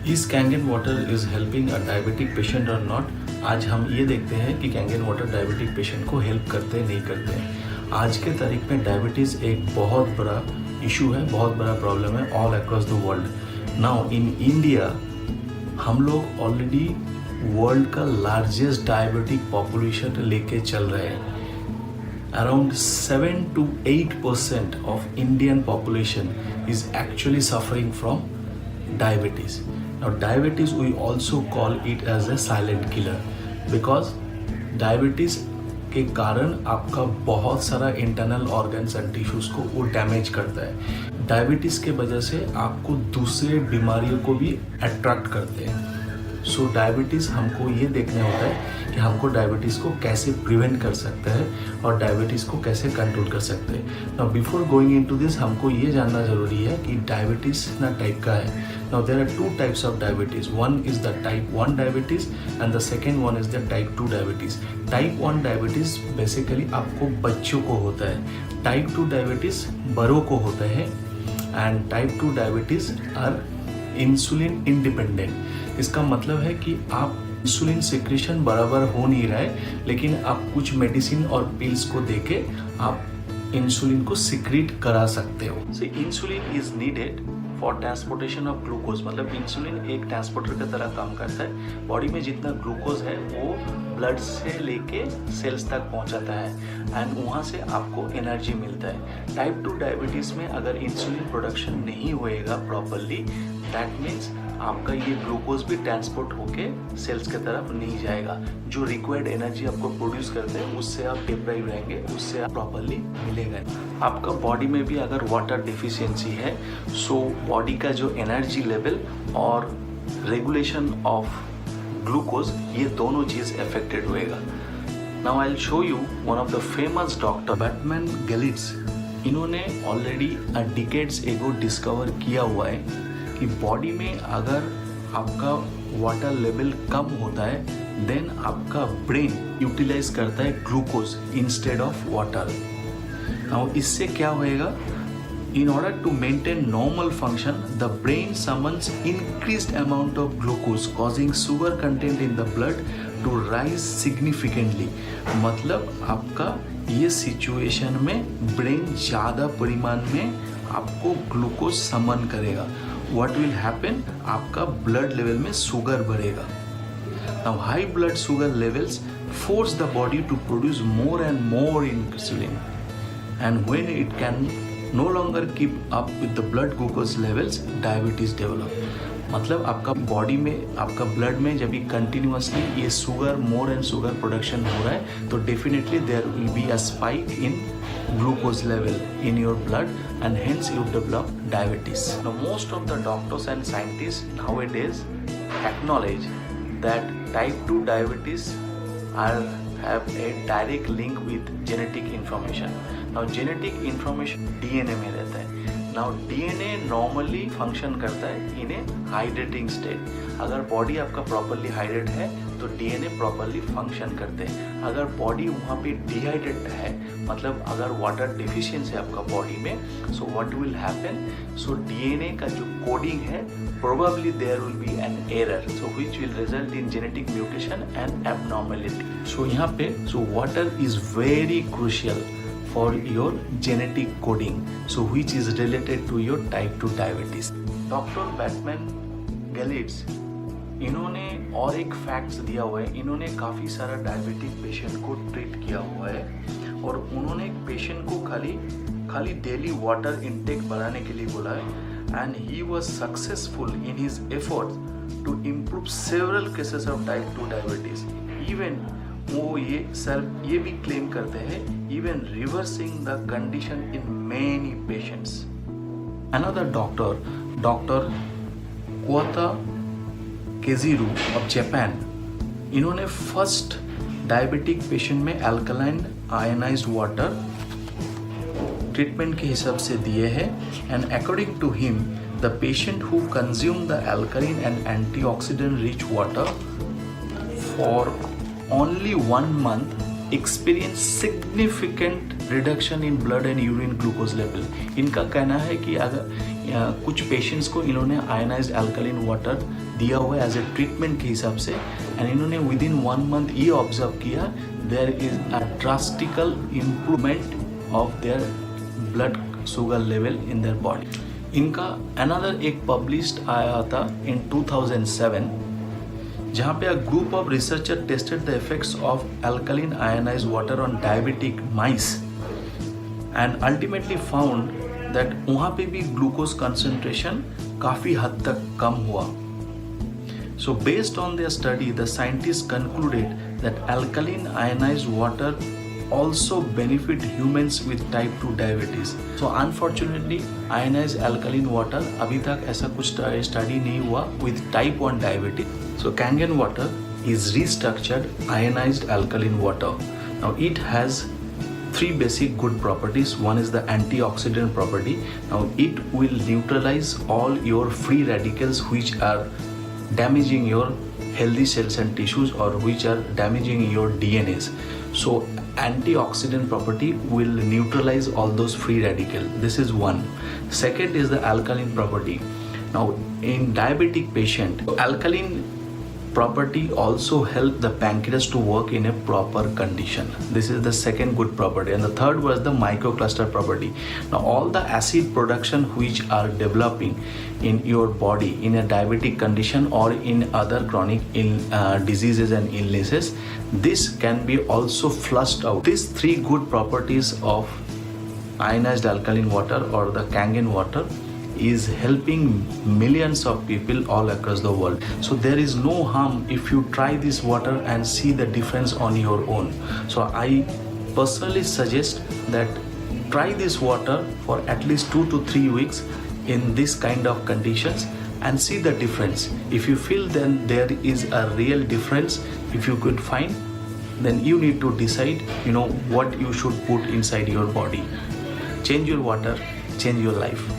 Is Kangen water is helping a diabetic patient और not? आज हम ये देखते हैं कि कैंगन वाटर डायबिटिक पेशेंट को हेल्प करते हैं नहीं करते हैं। आज के तारीख में डायबिटीज़ एक बहुत बड़ा इशू है, बहुत बड़ा प्रॉब्लम है all across the world. Now in India हम लोग ऑलरेडी वर्ल्ड का लार्जेस्ट डायबिटिक पॉपुलेशन लेके चल रहे हैं। Around 7 to 8% of Indian population is actually suffering from diabetes. Now diabetes we also call it as a silent killer because diabetes के कारण आपका बहुत सारा इंटरनल ऑर्गन्स एंड टिश्यूज़ को वो डैमेज करता है। डायबिटीज़ के वजह से आपको दूसरे बीमारियों को भी अट्रैक्ट करते हैं। सो डायबिटीज़ हमको ये देखना होता है कि हमको डायबिटीज़ को कैसे प्रिवेंट कर सकते हैं और डायबिटीज़ को कैसे कंट्रोल कर सकते हैं। Now before going into this हमको ये जानना ज़रूरी है कि डायबिटीज़ कितना टाइप का है। Now there are two types of diabetes. One is the type 1 diabetes and the second one is the type 2 diabetes. Type 1 diabetes basically आपको बच्चों को होता है, टाइप 2 डायबिटीज़ बड़ों को होता है and type 2 diabetes are insulin independent. इसका मतलब है कि आप इंसुलिन सिक्रेशन बराबर हो नहीं रहा है, लेकिन आप कुछ मेडिसिन और पिल्स को देके आप इंसुलिन को सिक्रेट करा सकते हो। So insulin is needed for transportation of glucose. मतलब इंसुलिन एक ट्रांसपोर्टर की तरह काम करता है। बॉडी में जितना ग्लूकोज है वो ब्लड से लेके सेल्स तक पहुंचाता है एंड वहाँ से आपको एनर्जी मिलता है। टाइप 2 डायबिटीज़ में अगर इंसुलिन प्रोडक्शन नहीं होएगा प्रॉपरली, दैट मीन्स आपका ये ग्लूकोज भी ट्रांसपोर्ट होके सेल्स की तरफ नहीं जाएगा। जो रिक्वायर्ड एनर्जी आपको प्रोड्यूस करते हैं उससे आप डिप्राइव रहेंगे, उससे आप प्रॉपरली मिलेगा। आपका बॉडी में भी अगर वाटर डिफिशियंसी है सो बॉडी का जो एनर्जी लेवल और रेगुलेशन ऑफ ग्लूकोज ये दोनों चीज़ अफेक्टेड होएगा। Now I will show you one of the famous doctor Batmanghelidj. इन्होंने ऑलरेडी डिकेड्स एगो डिस्कवर किया हुआ है कि बॉडी में अगर आपका वाटर लेवल कम होता है देन आपका ब्रेन यूटिलाइज करता है glucose instead of water. Now इससे क्या होएगा, in order to maintain normal function the brain summons increased amount of glucose causing sugar content in the blood to rise significantly। मतलब आपका ये सिचुएशन में ब्रेन ज़्यादा परिमाण में आपको ग्लूकोज समन करेगा। व्हाट विल हैपन, आपका ब्लड लेवल में शुगर बढ़ेगा। Now high blood sugar levels force the body to produce more and more insulin and when it can no longer keep up with the blood glucose levels, diabetes develop। मतलब आपका body में आपका blood में जब भी continuously ये sugar more and sugar production हो रहा है तो definitely there will be a spike in glucose level in your blood and hence you develop diabetes। Now most of the doctors and scientists nowadays acknowledge that type 2 diabetes have a direct link with genetic information। Now genetic information DNA में रहता है। Now DNA normally function करता है in a hydrating state। अगर body आपका properly hydrate है तो DNA properly function करते हैं। अगर बॉडी वहाँ पे डिहाइड्रेट है, मतलब अगर वाटर डिफिशियंसी है आपका बॉडी में, so what will happen, so DNA का जो कोडिंग है probably there will be an error so which will result in genetic mutation and abnormality। so यहाँ पे so water is very crucial for your genetic coding so which is related to your type 2 diabetes। Doctor Batmanghelidj इन्होंने और एक facts दिया हुआ है। इन्होंने काफ़ी सारा डायबिटिक पेशेंट को ट्रीट किया हुआ है और उन्होंने एक पेशेंट को खाली डेली वाटर इनटेक बढ़ाने के लिए बोला है and he was successful in his efforts to improve several cases of type 2 diabetes। even वो ये भी क्लेम करते हैं even reversing the condition in many patients। another Dr. Kota Keziru of Japan, इन्होंने फर्स्ट डायबिटिक पेशेंट में alkaline ionised water treatment के हिसाब से दिए हैं and according to him the patient who consume the alkaline and antioxidant rich water for only 1 month experience significant reduction in blood and urine glucose level. इनका कहना है कि अगर कुछ पेशेंट्स को इन्होंने आयनाइज्ड अल्कलाइन वाटर दिया हुआ है एज ए ट्रीटमेंट के हिसाब से, एंड इन्होंने विद इन 1 मंथ ये ऑब्जर्व किया there is a drastical improvement of their blood sugar level in their body. इनका अनदर एक पब्लिश्ड आया था इन 2007, जहाँ पे a group of researcher tested the effects of alkaline ionised water on diabetic mice and ultimately found that वहाँ पे भी glucose concentration काफ़ी हद तक कम हुआ। So based on their study, the scientists concluded that alkaline ionized water also benefit humans with type 2 diabetes. So unfortunately, ionized alkaline water अभी तक ऐसा कुछ स्टडी नहीं हुआ with type 1 diabetes. So Kangen water is restructured ionized alkaline water. Now it has 3 basic good properties. One is the antioxidant property. Now it will neutralize all your free radicals which are damaging your healthy cells and tissues or which are damaging your DNAs. So antioxidant property will neutralize all those free radicals. This is one. Second is the alkaline property. Now in diabetic patient, alkaline property also help the pancreas to work in a proper condition. This is the second good property. And the third was the microcluster property. Now all the acid production which are developing in your body in a diabetic condition or in other chronic diseases and illnesses, this can be also flushed out. These 3 good properties of ionized alkaline water or the Kangen water is helping millions of people all across the world. So there is no harm if you try this water and see the difference on your own. So I personally suggest that try this water for at least 2 to 3 weeks in this kind of conditions and see the difference. If you feel then there is a real difference, if you could find, then you need to decide, what you should put inside your body. Change your water, change your life.